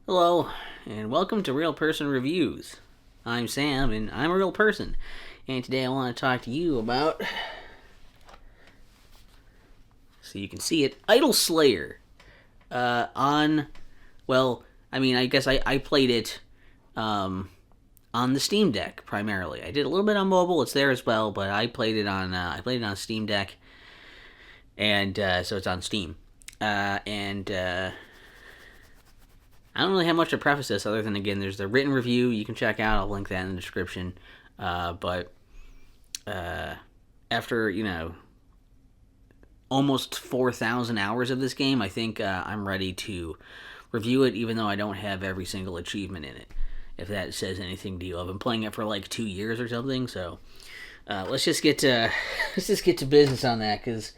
Hello, and welcome to Real Person Reviews. I'm Sam, and I'm a real person. And today I want to talk to you about, so you can see it, Idol Slayer. I guess I played it on the Steam Deck primarily. I did a little bit on mobile; it's there as well, but I played it on Steam Deck, and so it's on Steam. And I don't really have much to preface this other than, again, there's the written review you can check out. I'll link that in the description. But after, almost 4,000 hours of this game, I think I'm ready to review it, even though I don't have every single achievement in it. If that says anything to you, I've been playing it for like 2 years or something. So let's just get to business on that, because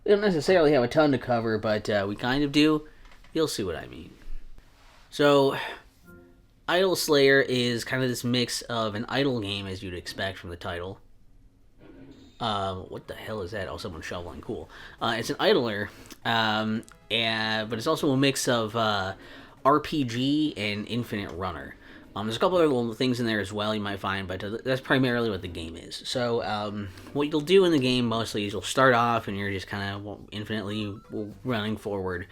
we don't necessarily have a ton to cover, but we kind of do. You'll see what I mean. So, Idol Slayer is kind of this mix of an idle game, as you'd expect from the title. What the hell is that? Oh, someone's shoveling. Cool. It's an idler, but it's also a mix of RPG and Infinite Runner. There's a couple other little things in there as well you might find, but that's primarily what the game is. So, what you'll do in the game mostly is you'll start off and you're just kind of infinitely running forward.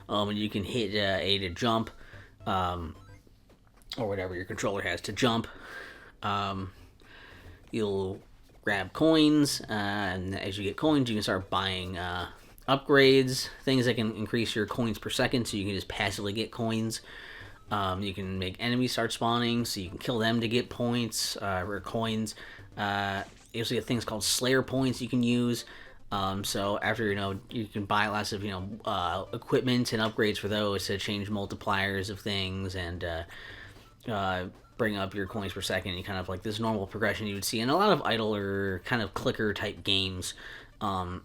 And you can hit A to jump, or whatever your controller has to jump. You'll grab coins, and as you get coins, you can start buying upgrades, things that can increase your coins per second, so you can just passively get coins. You can make enemies start spawning, so you can kill them to get points or coins. You also get things called Slayer points you can use. So after, you can buy lots of, equipment and upgrades for those to change multipliers of things and bring up your coins per second. You kind of like this normal progression you would see in a lot of idler kind of clicker type games. You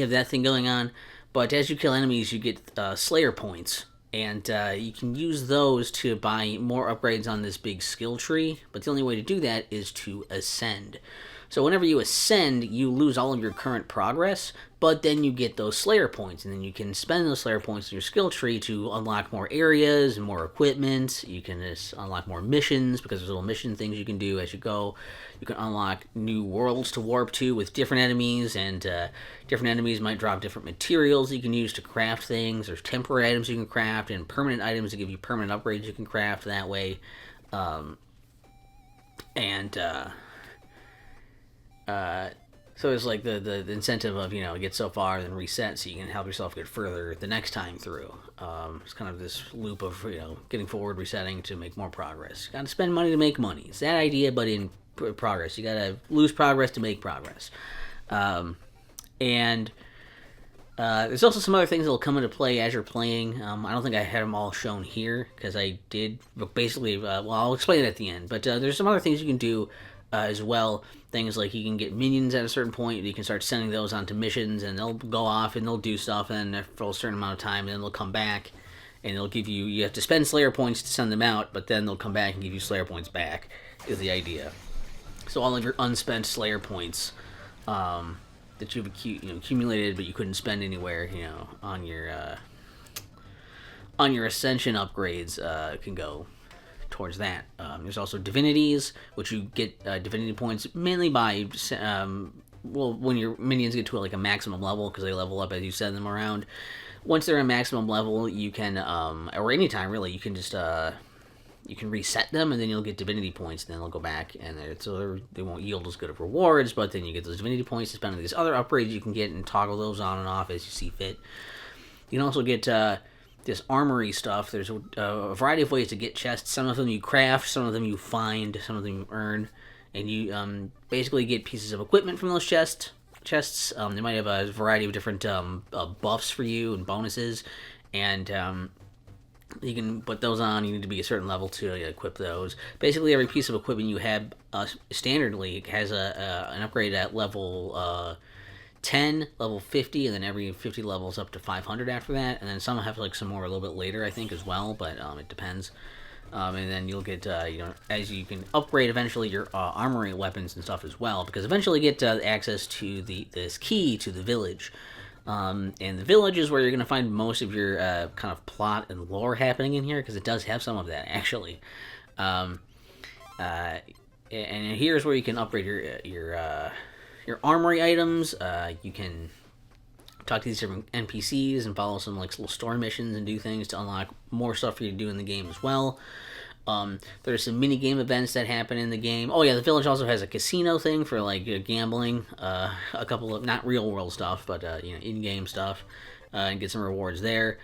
have that thing going on, but as you kill enemies, you get Slayer points. And you can use those to buy more upgrades on this big skill tree, but the only way to do that is to ascend. So whenever you ascend, you lose all of your current progress, but then you get those Slayer points, and then you can spend those Slayer points in your skill tree to unlock more areas and more equipment. You can just unlock more missions, because there's little mission things you can do as you go. You can unlock new worlds to warp to with different enemies, and different enemies might drop different materials you can use to craft things. There's temporary items you can craft, and permanent items that give you permanent upgrades you can craft that way. So it's like the incentive of, get so far, then reset so you can help yourself get further the next time through. It's kind of this loop of, getting forward, resetting to make more progress. You gotta spend money to make money. It's that idea, but in progress. You gotta lose progress to make progress. And there's also some other things that will come into play as you're playing. I don't think I had them all shown here, because I did basically, I'll explain it at the end. But there's some other things you can do as well. Things like you can get minions at a certain point, you can start sending those onto missions, and they'll go off and they'll do stuff, and for a certain amount of time, and then they'll come back, and they'll give you have to spend Slayer points to send them out, but then they'll come back and give you Slayer points back, is the idea. So all of your unspent Slayer points that you've accumulated, but you couldn't spend anywhere, on your Ascension upgrades, can go towards that. There's also divinities, which you get divinity points mainly by when your minions get to a maximum level, because they level up as you send them around. Once they're at maximum level, you can or anytime really, you can just you can reset them, and then you'll get divinity points, and then they'll go back, and they won't yield as good of rewards, but then you get those divinity points to spend on these other upgrades you can get, and toggle those on and off as you see fit. You can also get this armory stuff. There's a variety of ways to get chests. Some of them you craft, some of them you find, some of them you earn, and you basically get pieces of equipment from those chests. They might have a variety of different buffs for you and bonuses, and you can put those on. You need to be a certain level to equip those. Basically, every piece of equipment you have standardly has an upgrade at level 10, level 50, and then every 50 levels up to 500 after that. And then some have some more a little bit later, I think, as well, but it depends. And then you'll get, as you can upgrade eventually your armory weapons and stuff as well, because eventually you get access to this key to the village. And the village is where you're going to find most of your kind of plot and lore happening in here, because it does have some of that, actually. Um, and here's where you can upgrade your armory items. You can talk to these different NPCs and follow some like little story missions and do things to unlock more stuff for you to do in the game as well. There's some mini game events that happen in the game. Oh yeah, the village also has a casino thing for like gambling. A couple of not real world stuff, but in game stuff, and get some rewards there.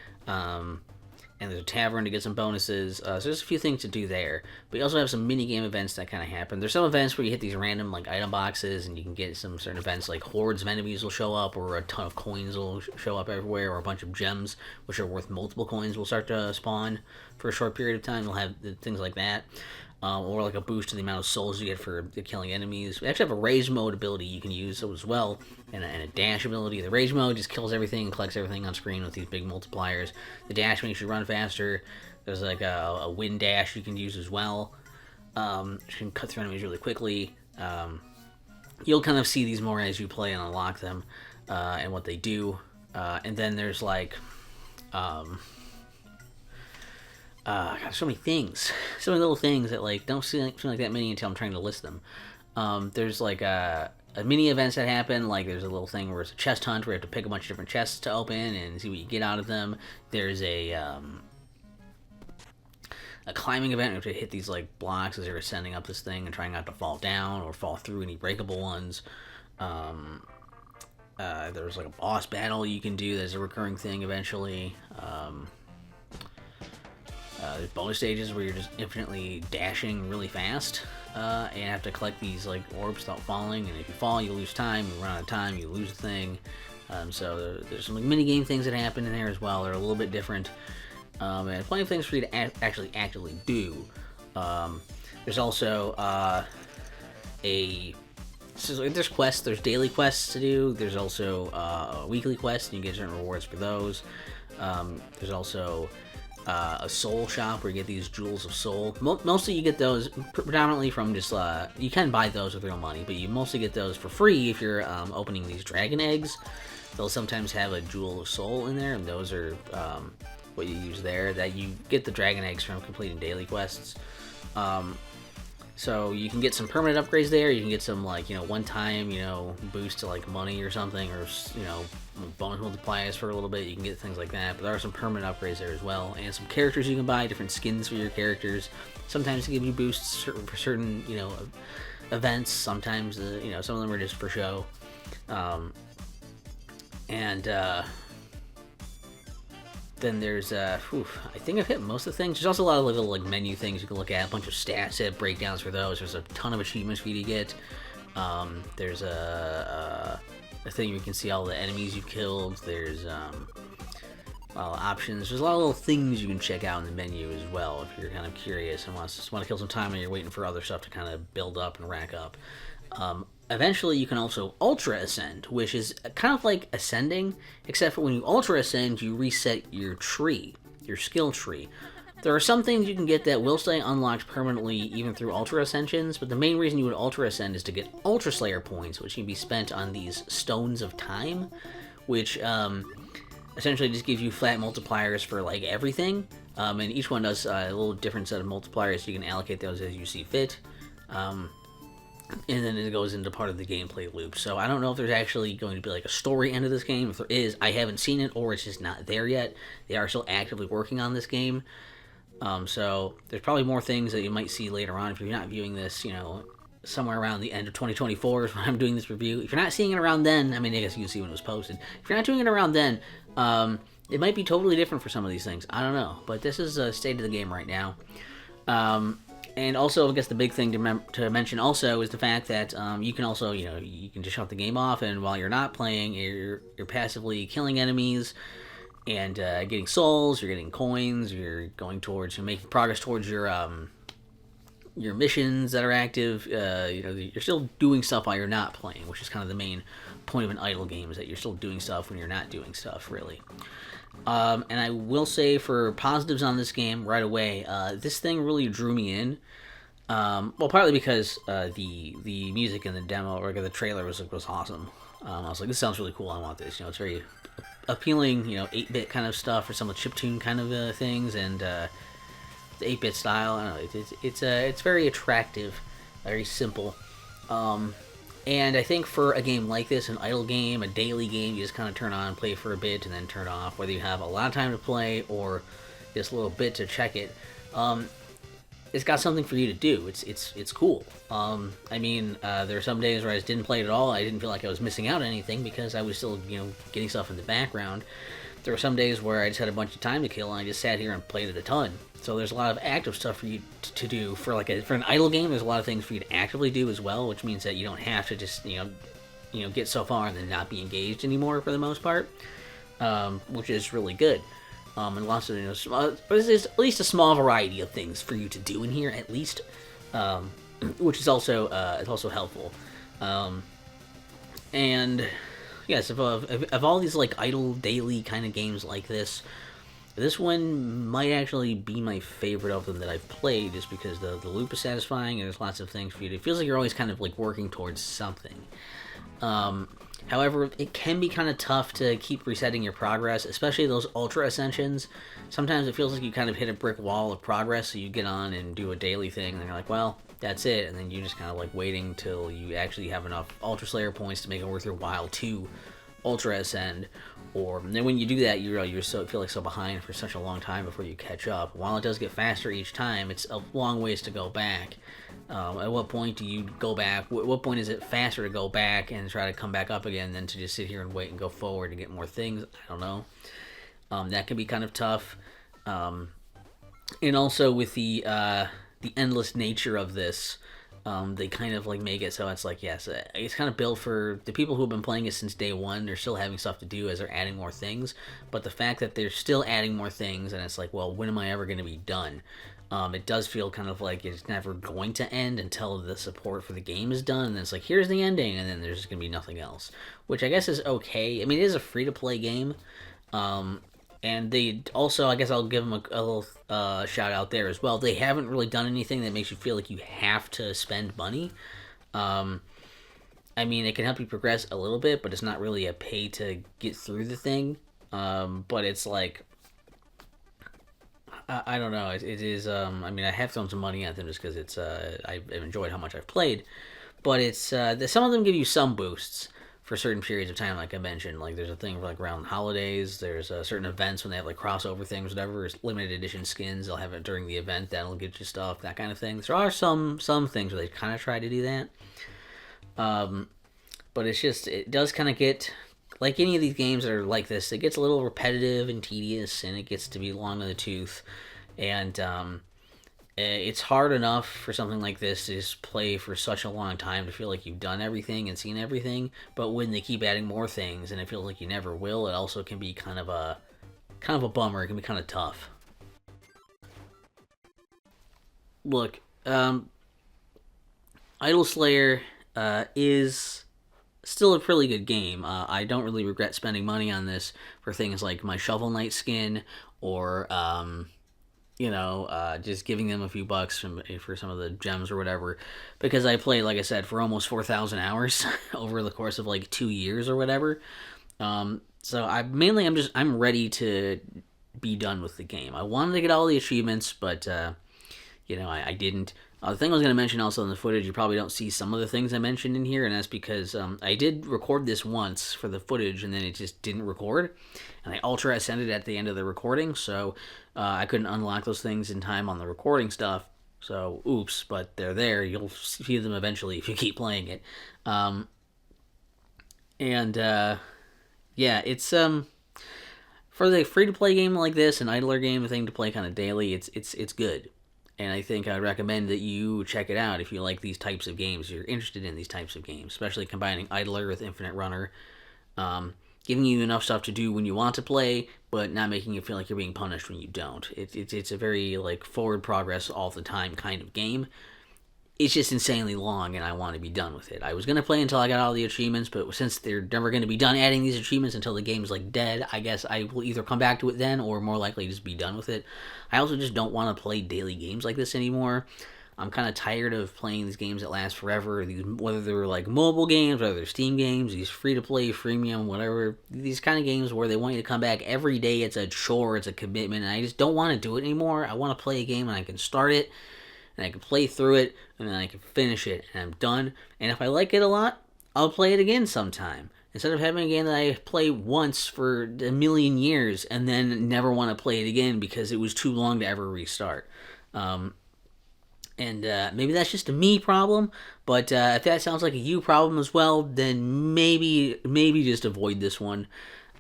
And there's a tavern to get some bonuses. So there's a few things to do there. But you also have some mini game events that kind of happen. There's some events where you hit these random like item boxes, and you can get some certain events like hordes of enemies will show up, or a ton of coins will show up everywhere, or a bunch of gems which are worth multiple coins will start to spawn for a short period of time. You'll have things like that. Or like a boost to the amount of souls you get for killing enemies. We actually have a rage mode ability you can use as well, and a dash ability. The rage mode just kills everything and collects everything on screen with these big multipliers. The dash makes you run faster. There's like a wind dash you can use as well. You can cut through enemies really quickly. You'll kind of see these more as you play and unlock them, and what they do. And then there's like... God, so many things, so many little things that like don't seem like that many until I'm trying to list them. There's like a mini events that happen. Like there's a little thing where it's a chest hunt where you have to pick a bunch of different chests to open and see what you get out of them. There's a climbing event. You have to hit these like blocks as you're ascending up this thing and trying not to fall down or fall through any breakable ones. There's like a boss battle you can do. There's a recurring thing eventually. There's bonus stages where you're just infinitely dashing really fast, and you have to collect these like orbs without falling. And if you fall, you lose time. You run out of time, you lose the thing. So there's some like, mini game things that happen in there as well. They're a little bit different, and plenty of things for you to actually actively do. There's also there's quests. There's daily quests to do. There's also a weekly quest, and you get certain rewards for those. There's also a soul shop where you get these jewels of soul. Mostly you get those predominantly from just you can buy those with real money, but you mostly get those for free if you're opening these dragon eggs. They'll sometimes have a jewel of soul in there, and those are what you use there. That you get the dragon eggs from completing daily quests. So you can get some permanent upgrades there. You can get some like one time boost to like money or something, or bonus multipliers for a little bit. You can get things like that. But there are some permanent upgrades there as well, and some characters you can buy, different skins for your characters. Sometimes they give you boosts for certain events. Sometimes some of them are just for show. Then there's, I think I've hit most of the things. There's also a lot of little like menu things you can look at, a bunch of stat set breakdowns for those. There's a ton of achievements for you to get. There's a thing where you can see all the enemies you've killed. There's options. There's a lot of little things you can check out in the menu as well if you're kind of curious and just want to kill some time and you're waiting for other stuff to kind of build up and rack up. Eventually, you can also Ultra Ascend, which is kind of like ascending, except for when you Ultra Ascend, you reset your tree, your skill tree. There are some things you can get that will stay unlocked permanently even through Ultra Ascensions, but the main reason you would Ultra Ascend is to get Ultra Slayer points, which can be spent on these Stones of Time, which essentially just gives you flat multipliers for like everything, and each one does a little different set of multipliers, so you can allocate those as you see fit. And then it goes into part of the gameplay loop. So I don't know if there's actually going to be like a story end of this game. If there is, I haven't seen it, or it's just not there yet. They are still actively working on this game. So there's probably more things that you might see later on if you're not viewing this, somewhere around the end of 2024 is when I'm doing this review. If you're not seeing it around then, I mean, I guess you can see when it was posted. If you're not doing it around then, it might be totally different for some of these things. I don't know. But this is a state of the game right now. And also, I guess the big thing to mention also is the fact that you can also, you can just shut the game off, and while you're not playing, you're passively killing enemies and getting souls, you're getting coins, you're going towards, you're making progress towards your missions that are active. You're still doing stuff while you're not playing, which is kind of the main point of an idle game, is that you're still doing stuff when you're not doing stuff, really. And I will say, for positives on this game right away, this thing really drew me in. Partly because the music in the demo or the trailer was awesome. I was like, this sounds really cool. I want this. It's very appealing. 8-bit kind of stuff or some of the chiptune kind of things, and the 8-bit style. I don't know. It's very attractive, very simple. And I think for a game like this, an idle game, a daily game, you just kind of turn on, play for a bit, and then turn off. Whether you have a lot of time to play or just a little bit to check it, it's got something for you to do. It's cool. There are some days where I just didn't play it at all. I didn't feel like I was missing out on anything because I was still getting stuff in the background. There were some days where I just had a bunch of time to kill and I just sat here and played it a ton. So there's a lot of active stuff for you to do. For an idle game, there's a lot of things for you to actively do as well, which means that you don't have to just get so far and then not be engaged anymore for the most part, which is really good. And lots of there's at least a small variety of things for you to do in here at least, which is also it's also helpful. And yes, of all these like idle daily kind of games like this one might actually be my favorite of them that I've played, just because the loop is satisfying and there's lots of things for you to. It feels like you're always kind of like working towards something. However, it can be kind of tough to keep resetting your progress, especially those ultra ascensions. Sometimes it feels like you kind of hit a brick wall of progress, so you get on and do a daily thing, and you're like, well, that's it, and then you just kind of like waiting till you actually have enough Ultra Slayer points to make it worth your while to Ultra Ascend. Or then when you do that, you feel like so behind for such a long time before you catch up. While it does get faster each time, it's a long ways to go back. At what point do you go back? What point is it faster to go back and try to come back up again than to just sit here and wait and go forward to get more things? I don't know. That can be kind of tough. And also with the endless nature of this, they kind of like make it so it's like, yes, it's kind of built for the people who have been playing it since day one. They're still having stuff to do as they're adding more things, but the fact that they're still adding more things, and it's like, well, when am I ever going to be done? It does feel kind of like it's never going to end until the support for the game is done, and then it's like, here's the ending, and then there's just going to be nothing else, which I guess is okay. I mean, it is a free-to-play game, and they also, I guess I'll give them a little shout out there as well. They haven't really done anything that makes you feel like you have to spend money. It can help you progress a little bit, but it's not really a pay to get through the thing. But it's like, I don't know. It is. I have thrown some money at them just because it's. I've enjoyed how much I've played, but it's. Some of them give you some boosts for certain periods of time, like I mentioned. Like there's a thing for like around holidays. There's certain events when they have like crossover things, whatever. Limited edition skins. They'll have it during the event. That'll get you stuff. That kind of thing. There are some things where they kind of try to do that. But it's just, it does kind of get, like any of these games that are like this, it gets a little repetitive and tedious, and it gets to be long in the tooth. And it's hard enough for something like this to just play for such a long time to feel like you've done everything and seen everything. But when they keep adding more things and it feels like you never will, it also can be kind of a bummer. It can be kind of tough. Look, Idle Slayer is still a pretty good game. I don't really regret spending money on this for things like my Shovel Knight skin, or just giving them a few bucks for some of the gems or whatever, because I played, like I said, for almost 4,000 hours over the course of like 2 years or whatever. So I'm ready to be done with the game. I wanted to get all the achievements, but I didn't. The thing I was going to mention also in the footage, you probably don't see some of the things I mentioned in here, and that's because I did record this once for the footage, and then it just didn't record, and I ultra ascended at the end of the recording, so I couldn't unlock those things in time on the recording stuff, so oops, but they're there. You'll see them eventually if you keep playing it. It's for the free-to-play game like this, an idler game, a thing to play kind of daily, it's good. And I think I'd recommend that you check it out if you like these types of games, you're interested in these types of games, especially combining Idler with Infinite Runner, giving you enough stuff to do when you want to play, but not making you feel like you're being punished when you don't. It's a very like forward progress all the time kind of game. It's just insanely long, and I want to be done with it. I was going to play until I got all the achievements, but since they're never going to be done adding these achievements until the game's like dead, I guess I will either come back to it then, or more likely just be done with it. I also just don't want to play daily games like this anymore. I'm kind of tired of playing these games that last forever. These, whether they're like mobile games, whether they're Steam games, these free to play, freemium, whatever. These kind of games where they want you to come back every day. It's a chore, it's a commitment, and I just don't want to do it anymore. I want to play a game and I can start it, and I can play through it, and then I can finish it, and I'm done. And if I like it a lot, I'll play it again sometime. Instead of having a game that I play once for a million years and then never want to play it again because it was too long to ever restart. And maybe that's just a me problem, but if that sounds like a you problem as well, then maybe just avoid this one.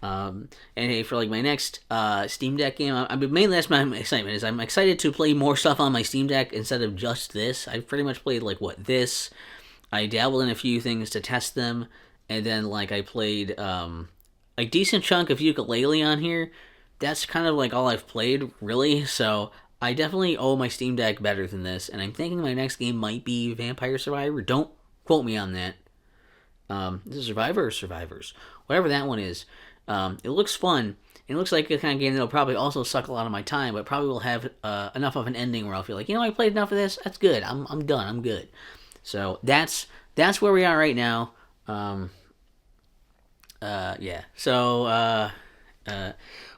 And hey, for like my next Steam Deck game, mainly that's my excitement. Is I'm excited to play more stuff on my Steam Deck instead of just this. I've pretty much played like this. I dabbled in a few things to test them, and then like I played a decent chunk of ukulele on here. That's kind of like all I've played really. So I definitely owe my Steam Deck better than this, and I'm thinking my next game might be Vampire Survivor. Don't quote me on that. Is it Survivor or Survivors? Whatever that one is. It looks fun. It looks like a kind of game that'll probably also suck a lot of my time, but probably will have enough of an ending where I'll feel like, I played enough of this. That's good. I'm done. I'm good. So that's where we are right now. Yeah. So,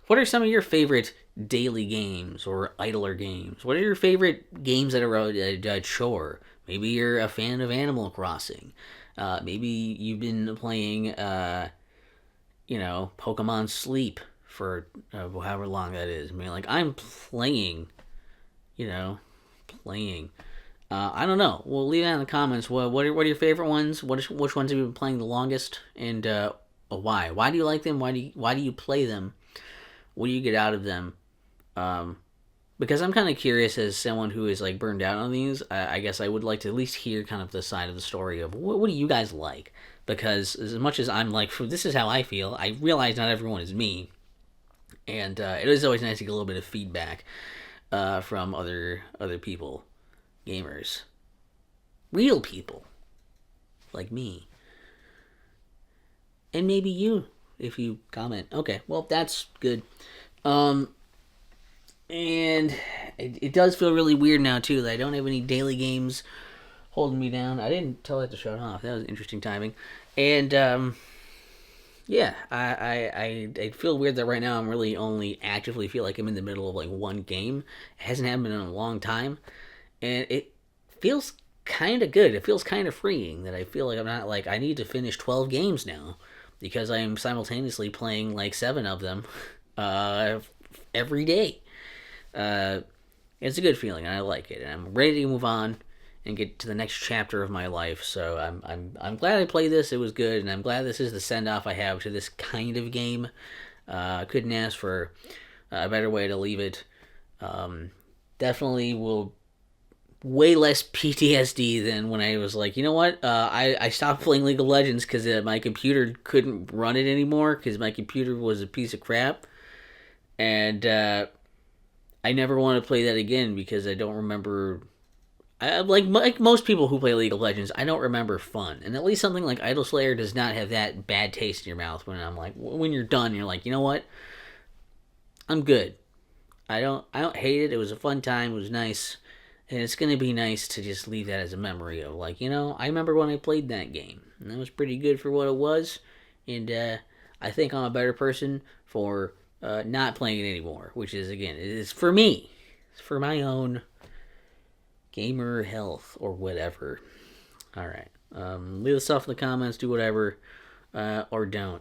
what are some of your favorite daily games or idler games? What are your favorite games that are a chore? Maybe you're a fan of Animal Crossing. Maybe you've been playing, Pokemon Sleep for however long that is. I mean, like, I'm playing. I don't know. We'll leave that in the comments. What are your favorite ones? Which ones have you been playing the longest? And why? Why do you like them? Why do you play them? What do you get out of them? Because I'm kind of curious as someone who is like burned out on these. I guess I would like to at least hear kind of the side of the story of what do you guys like? Because as much as I'm like, this is how I feel, I realize not everyone is me, and it is always nice to get a little bit of feedback from other people, gamers, real people like me, and maybe you if you comment. Okay, well that's good. And it does feel really weird now too that I don't have any daily games holding me down. I didn't tell it to shut off. That was interesting timing. And yeah, I feel weird that right now I'm really only actively feel like I'm in the middle of like one game. It hasn't happened in a long time, and it feels kind of good. It feels kind of freeing that I feel like I'm not like I need to finish 12 games now because I am simultaneously playing like 7 of them every day. It's a good feeling, and I like it, and I'm ready to move on and get to the next chapter of my life. So I'm glad I played this. It was good, and I'm glad this is the send off I have to this kind of game. Couldn't ask for a better way to leave it. Definitely will way less PTSD than when I was like, you know what? I stopped playing League of Legends because my computer couldn't run it anymore because my computer was a piece of crap, and I never want to play that again because I don't remember. Like most people who play League of Legends, I don't remember fun. And at least something like Idle Slayer does not have that bad taste in your mouth when I'm like, when you're done, you're like, you know what? I'm good. I don't hate it. It was a fun time. It was nice. And it's going to be nice to just leave that as a memory of like, I remember when I played that game. And that was pretty good for what it was. And I think I'm a better person for not playing it anymore, which is, again, it is for me. It's for my own gamer health or whatever. All right. Leave the stuff in the comments, do whatever, or don't.